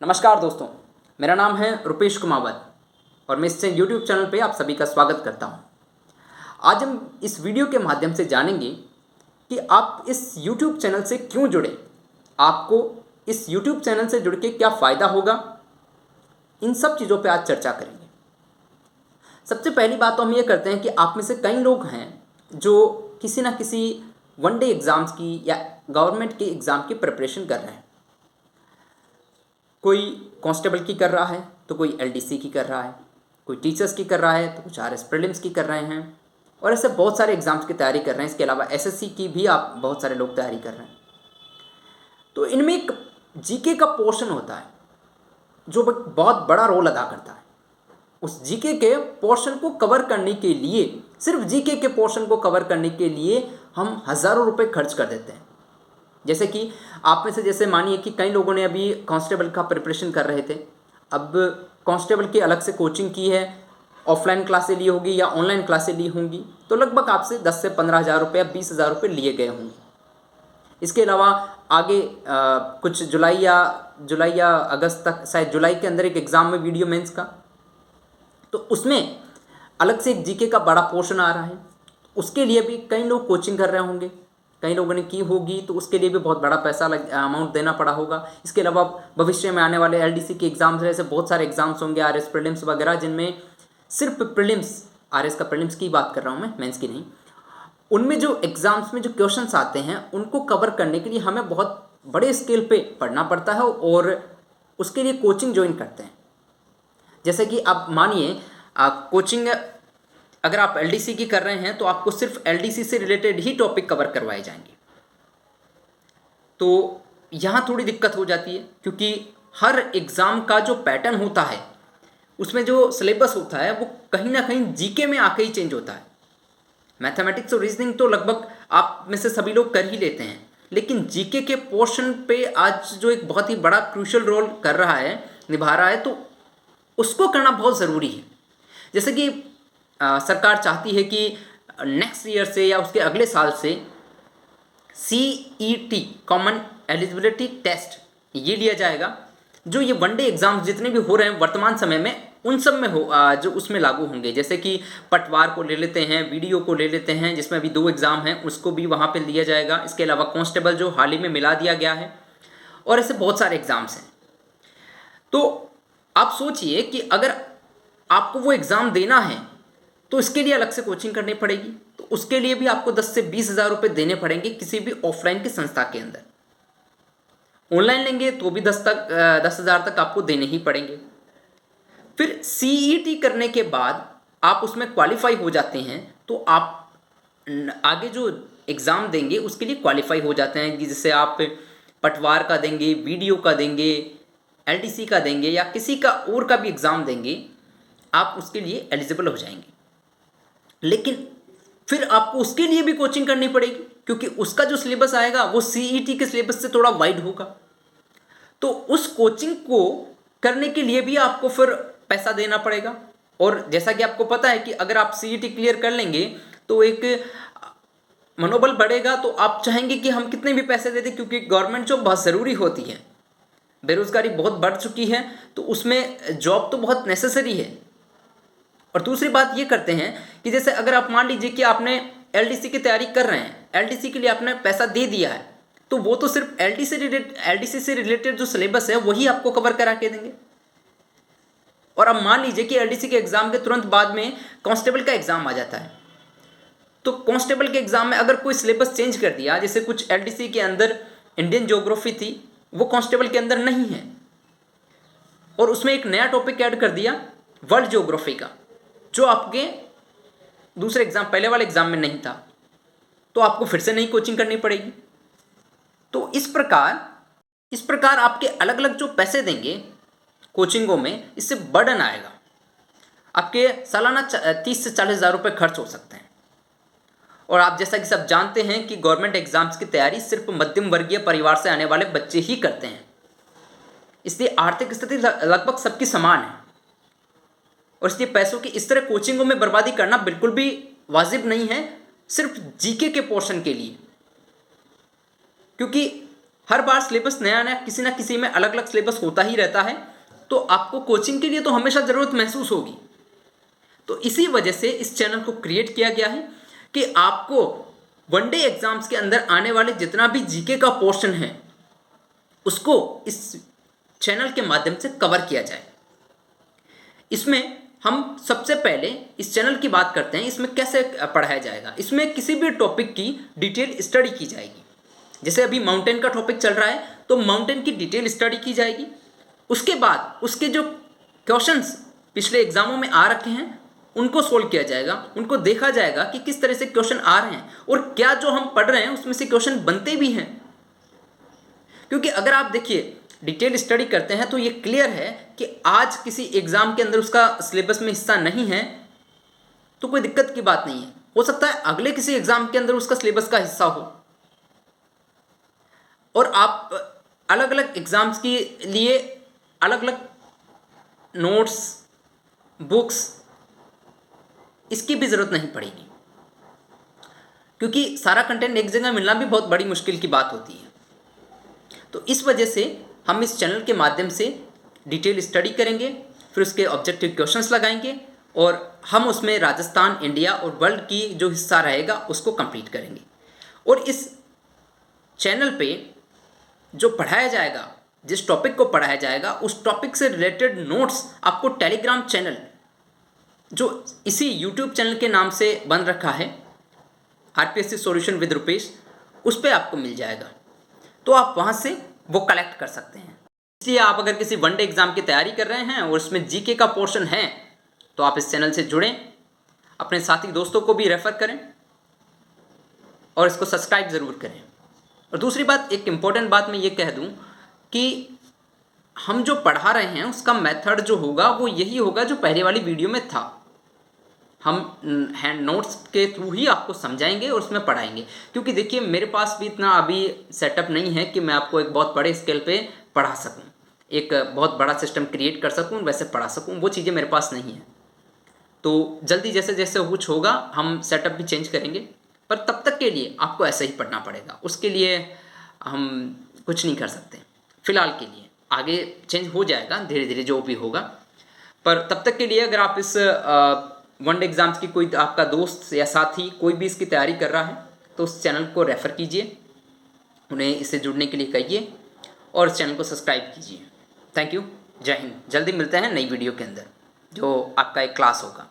नमस्कार दोस्तों, मेरा नाम है रुपेश कुमावत और मैं इससे YouTube चैनल पे आप सभी का स्वागत करता हूँ। आज हम इस वीडियो के माध्यम से जानेंगे कि आप इस YouTube चैनल से क्यों जुड़े, आपको इस YouTube चैनल से जुड़ के क्या फ़ायदा होगा, इन सब चीज़ों पे आज चर्चा करेंगे। सबसे पहली बात तो हम ये करते हैं कि आप में से कई लोग हैं जो किसी ना किसी वनडे एग्ज़ाम्स की या गवर्नमेंट के एग्ज़ाम की प्रिपरेशन कर रहे हैं। कोई कांस्टेबल की कर रहा है तो कोई एलडीसी की कर रहा है, कोई टीचर्स की कर रहा है तो कुछ आरएस प्रीलिम्स की कर रहे हैं और ऐसे बहुत सारे एग्ज़ाम्स की तैयारी कर रहे हैं। इसके अलावा एसएससी की भी आप बहुत सारे लोग तैयारी कर रहे हैं। तो इनमें एक जीके का पोर्शन होता है जो बहुत बड़ा रोल अदा करता है। उस जीके के पोर्शन को कवर करने के लिए, सिर्फ जीके के पोर्शन को कवर करने के लिए हम हज़ारों रुपये खर्च कर देते हैं। जैसे कि आप में से जैसे मानिए कि कई लोगों ने अभी कांस्टेबल का प्रिपरेशन कर रहे थे। अब कांस्टेबल की अलग से कोचिंग की है, ऑफलाइन क्लासें ली होगी या ऑनलाइन क्लासें ली होंगी, तो लगभग आपसे 10 से 15 हज़ार रुपये या 20 हज़ार रुपये लिए गए होंगे। इसके अलावा आगे कुछ जुलाई या अगस्त तक, शायद जुलाई के अंदर एक एग्ज़ाम में वीडियो मेंस का, तो उसमें अलग से एक जीके का बड़ा पोर्शन आ रहा है। उसके लिए भी कई लोग कोचिंग कर रहे होंगे, कई लोगों ने की होगी, तो उसके लिए भी बहुत बड़ा पैसा अमाउंट देना पड़ा होगा। इसके अलावा भविष्य में आने वाले एलडीसी के एग्ज़ाम्स जैसे बहुत सारे एग्ज़ाम्स होंगे, आरएस प्रीलिम्स वगैरह, जिनमें सिर्फ प्रीलिम्स, आरएस का प्रीलिम्स की बात कर रहा हूँ मैं, मेंस की नहीं, उनमें जो एग्ज़ाम्स में जो क्वेश्चंस आते हैं उनको कवर करने के लिए हमें बहुत बड़े स्केल पे पढ़ना पड़ता है और उसके लिए कोचिंग ज्वाइन करते हैं। जैसे कि आप मानिए कोचिंग अगर आप एलडीसी की कर रहे हैं तो आपको सिर्फ एलडीसी से रिलेटेड ही टॉपिक कवर करवाए जाएंगे। तो यहाँ थोड़ी दिक्कत हो जाती है क्योंकि हर एग्ज़ाम का जो पैटर्न होता है, उसमें जो सिलेबस होता है वो कहीं ना कहीं जीके में आके ही चेंज होता है। मैथमेटिक्स और रीजनिंग तो लगभग आप में से सभी लोग कर ही लेते हैं, लेकिन जीके के पोर्शन पे आज जो एक बहुत ही बड़ा क्रूशियल रोल कर रहा है, निभा रहा है, तो उसको करना बहुत ज़रूरी है। जैसे कि सरकार चाहती है कि नेक्स्ट ईयर से या उसके अगले साल से CET कॉमन एलिजिबिलिटी टेस्ट ये लिया जाएगा, जो ये वनडे एग्ज़ाम्स जितने भी हो रहे हैं वर्तमान समय में, उन सब में हो जो उसमें लागू होंगे। जैसे कि पटवार को ले लेते हैं, वीडियो को ले लेते हैं जिसमें अभी 2 एग्ज़ाम हैं, उसको भी वहाँ पे लिया जाएगा। इसके अलावा कांस्टेबल जो हाल ही में मिला दिया गया है, और ऐसे बहुत सारे एग्ज़ाम्स हैं। तो आप सोचिए कि अगर आपको वो एग्ज़ाम देना है तो इसके लिए अलग से कोचिंग करनी पड़ेगी, तो उसके लिए भी आपको 10 से 20 हज़ार रुपये देने पड़ेंगे किसी भी ऑफलाइन की संस्था के अंदर। ऑनलाइन लेंगे तो भी 10 हज़ार तक आपको देने ही पड़ेंगे। फिर CET करने के बाद आप उसमें क्वालिफाई हो जाते हैं तो आप आगे जो एग्ज़ाम देंगे उसके लिए क्वालिफाई हो जाते हैं, जिससे आप पटवार का देंगे, वीडियो का देंगे, एलडीसी का देंगे या किसी का और का भी एग्ज़ाम देंगे, आप उसके लिए एलिजिबल हो जाएंगे। लेकिन फिर आपको उसके लिए भी कोचिंग करनी पड़ेगी क्योंकि उसका जो सिलेबस आएगा वो CET के सिलेबस से थोड़ा वाइड होगा। तो उस कोचिंग को करने के लिए भी आपको फिर पैसा देना पड़ेगा। और जैसा कि आपको पता है कि अगर आप CET क्लियर कर लेंगे तो एक मनोबल बढ़ेगा, तो आप चाहेंगे कि हम कितने भी पैसे दे दें, क्योंकि गवर्नमेंट जॉब बहुत ज़रूरी होती है। बेरोज़गारी बहुत बढ़ चुकी है, तो उसमें जॉब तो बहुत नेसेसरी है। और दूसरी बात ये करते हैं कि जैसे अगर आप मान लीजिए कि आपने एलडीसी की तैयारी कर रहे हैं, एलडीसी के लिए आपने पैसा दे दिया है, तो वो तो सिर्फ एलडीसी से रिलेटेड जो सिलेबस है वही आपको कवर करा के देंगे। और अब मान लीजिए कि एलडीसी के एग्ज़ाम के तुरंत बाद में कांस्टेबल का एग्ज़ाम आ जाता है, तो कांस्टेबल के एग्ज़ाम में अगर कोई सिलेबस चेंज कर दिया, जैसे कुछ एलडीसी के अंदर इंडियन ज्योग्राफी थी, वो कांस्टेबल के अंदर नहीं है, और उसमें एक नया टॉपिक ऐड कर दिया वर्ल्ड ज्योग्राफी का, जो आपके दूसरे एग्ज़ाम, पहले वाले एग्ज़ाम में नहीं था, तो आपको फिर से नई कोचिंग करनी पड़ेगी। तो इस प्रकार आपके अलग अलग जो पैसे देंगे कोचिंगों में, इससे बर्डन आएगा। आपके सालाना 30 से 40 हज़ार रुपये खर्च हो सकते हैं। और आप जैसा कि सब जानते हैं कि गवर्नमेंट एग्ज़ाम्स की तैयारी सिर्फ मध्यम वर्गीय परिवार से आने वाले बच्चे ही करते हैं, इसलिए आर्थिक स्थिति लगभग सबकी समान है। और इसलिए पैसों की इस तरह कोचिंगों में बर्बादी करना बिल्कुल भी वाजिब नहीं है, सिर्फ जीके के पोर्शन के लिए। क्योंकि हर बार सिलेबस नया नया किसी ना किसी में अलग अलग सिलेबस होता ही रहता है, तो आपको कोचिंग के लिए तो हमेशा ज़रूरत महसूस होगी। तो इसी वजह से इस चैनल को क्रिएट किया गया है कि आपको वनडे एग्जाम्स के अंदर आने वाले जितना भी जीके का पोर्शन है उसको इस चैनल के माध्यम से कवर किया जाए। इसमें हम सबसे पहले इस चैनल की बात करते हैं, इसमें कैसे पढ़ाया जाएगा। इसमें किसी भी टॉपिक की डिटेल स्टडी की जाएगी। जैसे अभी माउंटेन का टॉपिक चल रहा है तो माउंटेन की डिटेल स्टडी की जाएगी। उसके बाद उसके जो क्वेश्चंस पिछले एग्जामों में आ रखे हैं उनको सोल्व किया जाएगा, उनको देखा जाएगा कि किस तरह से क्वेश्चन आ रहे हैं और क्या जो हम पढ़ रहे हैं उसमें से क्वेश्चन बनते भी हैं। क्योंकि अगर आप देखिए डिटेल स्टडी करते हैं तो ये क्लियर है कि आज किसी एग्जाम के अंदर उसका सिलेबस में हिस्सा नहीं है तो कोई दिक्कत की बात नहीं है, हो सकता है अगले किसी एग्जाम के अंदर उसका सिलेबस का हिस्सा हो। और आप अलग अलग एग्जाम्स के लिए अलग अलग नोट्स, बुक्स, इसकी भी ज़रूरत नहीं पड़ेगी, क्योंकि सारा कंटेंट एक जगह मिलना भी बहुत बड़ी मुश्किल की बात होती है। तो इस वजह से हम इस चैनल के माध्यम से डिटेल स्टडी करेंगे, फिर उसके ऑब्जेक्टिव क्वेश्चंस लगाएंगे और हम उसमें राजस्थान, इंडिया और वर्ल्ड की जो हिस्सा रहेगा उसको कंप्लीट करेंगे। और इस चैनल पे जो पढ़ाया जाएगा, जिस टॉपिक को पढ़ाया जाएगा उस टॉपिक से रिलेटेड नोट्स आपको टेलीग्राम चैनल जो इसी यूट्यूब चैनल के नाम से बन रखा है, आरपीएससी सॉल्यूशन विद रुपेश, उस पर आपको मिल जाएगा। तो आप वहाँ से वो कलेक्ट कर सकते हैं। इसलिए आप अगर किसी वनडे एग्ज़ाम की तैयारी कर रहे हैं और उसमें जीके का पोर्शन है तो आप इस चैनल से जुड़ें, अपने साथी दोस्तों को भी रेफ़र करें और इसको सब्सक्राइब ज़रूर करें। और दूसरी बात, एक इम्पॉर्टेंट बात मैं ये कह दूं कि हम जो पढ़ा रहे हैं उसका मेथड जो होगा वो यही होगा जो पहले वाली वीडियो में था। हम हैंड नोट्स के थ्रू ही आपको समझाएंगे और उसमें पढ़ाएंगे। क्योंकि देखिए मेरे पास भी इतना अभी सेटअप नहीं है कि मैं आपको एक बहुत बड़े स्केल पे पढ़ा सकूं, एक बहुत बड़ा सिस्टम क्रिएट कर सकूं, वैसे पढ़ा सकूं, वो चीज़ें मेरे पास नहीं है। तो जल्दी जैसे जैसे कुछ होगा हम सेटअप भी चेंज करेंगे, पर तब तक के लिए आपको ऐसा ही पढ़ना पड़ेगा। उसके लिए हम कुछ नहीं कर सकते फ़िलहाल के लिए, आगे चेंज हो जाएगा धीरे धीरे जो भी होगा। पर तब तक के लिए अगर आप इस वनडे एग्ज़ाम्स की कोई आपका दोस्त या साथी कोई भी इसकी तैयारी कर रहा है तो उस चैनल को रेफ़र कीजिए, उन्हें इससे जुड़ने के लिए कहिए और इस चैनल को सब्सक्राइब कीजिए। थैंक यू, जय हिंद। जल्दी मिलते हैं नई वीडियो के अंदर जो आपका एक क्लास होगा।